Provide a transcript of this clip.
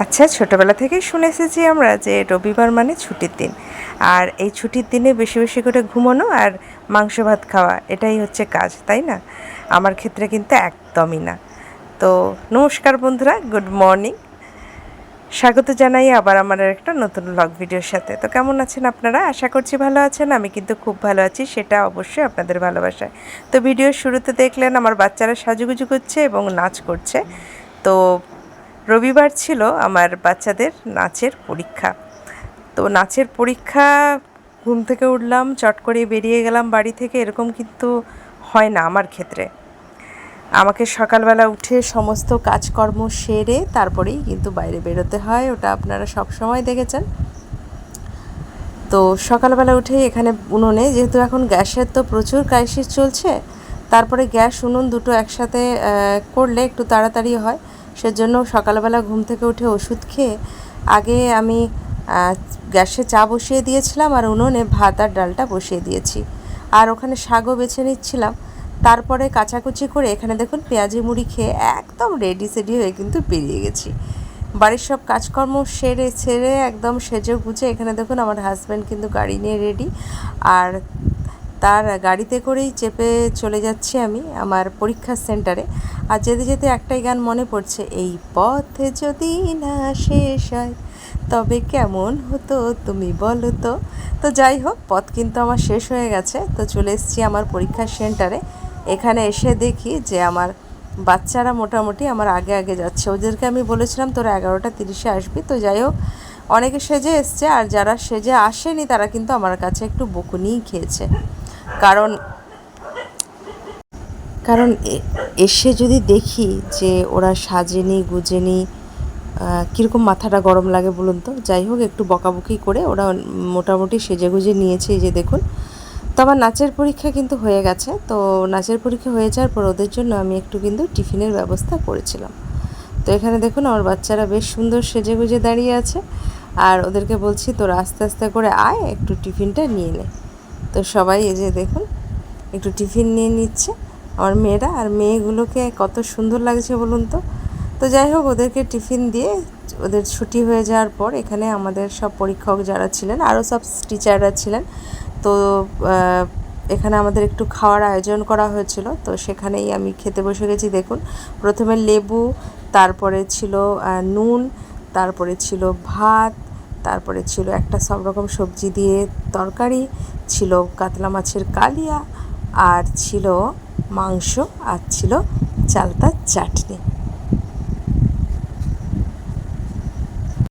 আচ্ছা, ছোটোবেলা থেকেই শুনে এসেছি আমরা যে রবিবার মানে ছুটির দিন। আর এই ছুটির দিনে বেশি বেশি করে ঘুমানো আর মাংস ভাত খাওয়া এটাই হচ্ছে কাজ, তাই না? আমার ক্ষেত্রে কিন্তু একদমই না। তো নমস্কার বন্ধুরা, গুড মর্নিং। স্বাগত জানাই আবার আমার একটা নতুন ব্লগ ভিডিওর সাথে। তো কেমন আছেন আপনারা? আশা করছি ভালো আছেন। আমি কিন্তু খুব ভালো আছি, সেটা অবশ্যই আপনাদের ভালোবাসায়। তো ভিডিওর শুরুতে দেখলেন আমার বাচ্চারা সাজুগুজু করছে এবং নাচ করছে। তো রবিবার ছিল আমার বাচ্চাদের নাচের পরীক্ষা। তো নাচের পরীক্ষা, ঘুম থেকে উঠলাম, চট করে বেরিয়ে গেলাম বাড়ি থেকে, এরকম কিন্তু হয় না আমার ক্ষেত্রে। আমাকে সকালবেলা উঠে সমস্ত কাজকর্ম সেরে তারপরেই কিন্তু বাইরে বেরোতে হয়, ওটা আপনারা সব সময় দেখেছেন। তো সকালবেলা উঠেই এখানে উনুনে, যেহেতু এখন গ্যাসের তো প্রচুর ক্রাইসিস চলছে, তারপরে গ্যাস উনুন দুটো একসাথে করলে একটু তাড়াতাড়ি হয়। সেজন্য সকালবেলা ঘুম থেকে উঠে ওষুধ খেয়ে আগে আমি গ্যাসে চা বসিয়ে দিয়েছিলাম আর উনুনে ভাত আর ডালটা বসিয়ে দিয়েছি। আর ওখানে শাকও বেছে নিচ্ছিলাম। তারপরে কাচাকুচি করে এখানে দেখুন পেঁয়াজি মুড়ি খেয়ে একদম রেডি সেডি হয়ে কিন্তু বেরিয়ে গেছি। বাড়ির সব কাজকর্ম ছেড়ে একদম সেজে গুজে এখানে দেখুন আমার হাজব্যান্ড কিন্তু গাড়ি নিয়ে রেডি। আর তার গাড়িতে করেই চেপে চলে যাচ্ছি আমি আমার পরীক্ষার সেন্টারে। আর যেতে যেতে একটাই গান মনে পড়ছে, এই পথে যদি না শেষ হয় তবে কেমন হতো তুমি বলো তো। তো যাই হোক, পথ কিন্তু আমার শেষ হয়ে গেছে। তো চলে এসেছি আমার পরীক্ষার সেন্টারে। এখানে এসে দেখি যে আমার বাচ্চারা মোটামুটি আমার আগে আগে যাচ্ছে। ওদেরকে আমি বলেছিলাম তোরা 11:30 আসবি। তো যাই হোক, অনেকে সেজে এসছে, আর যারা সেজে আসেনি তারা কিন্তু আমার কাছে একটু বকুনিই খেয়েছে। কারণ কারণ এসে যদি দেখি যে ওরা সাজেনি গুজেনি, কীরকম মাথাটা গরম লাগে বলুন তো। যাই হোক, একটু বকাবকি করে ওরা মোটামুটি সেজে গুজে নিয়েছে, এই যে দেখুন। তো আমার নাচের পরীক্ষা কিন্তু হয়ে গেছে। তো নাচের পরীক্ষা হয়ে যাওয়ার পর ওদের জন্য আমি একটু কিন্তু টিফিনের ব্যবস্থা করেছিলাম। তো এখানে দেখুন আমার বাচ্চারা বেশ সুন্দর সেজে গুজে দাঁড়িয়ে আছে, আর ওদেরকে বলছি তোরা আস্তে আস্তে করে আয়, একটু টিফিনটা নিয়ে নে। তো সবাই এই যে দেখুন একটু টিফিন নিয়ে নিচ্ছে আমার মেয়েরা। আর মেয়েগুলোকে কত সুন্দর লাগছে বলুন তো। তো যাই হোক, ওদেরকে টিফিন দিয়ে ওদের ছুটি হয়ে যাওয়ার পর এখানে আমাদের সব পরীক্ষক যারা ছিলেন, আরও সব টিচাররা ছিলেন। তো এখানে আমাদের একটু খাওয়ার আয়োজন করা হয়েছিল। তো সেখানেই আমি খেতে বসে গেছি। দেখুন, প্রথমে লেবু, তারপরে ছিল নুন, তারপরে ছিল ভাত, তারপরে ছিল একটা সব রকম সবজি দিয়ে তরকারি, ছিল কাতলা মাছের কালিয়া, আর ছিল মাংস, আর ছিল চালতার চাটনি।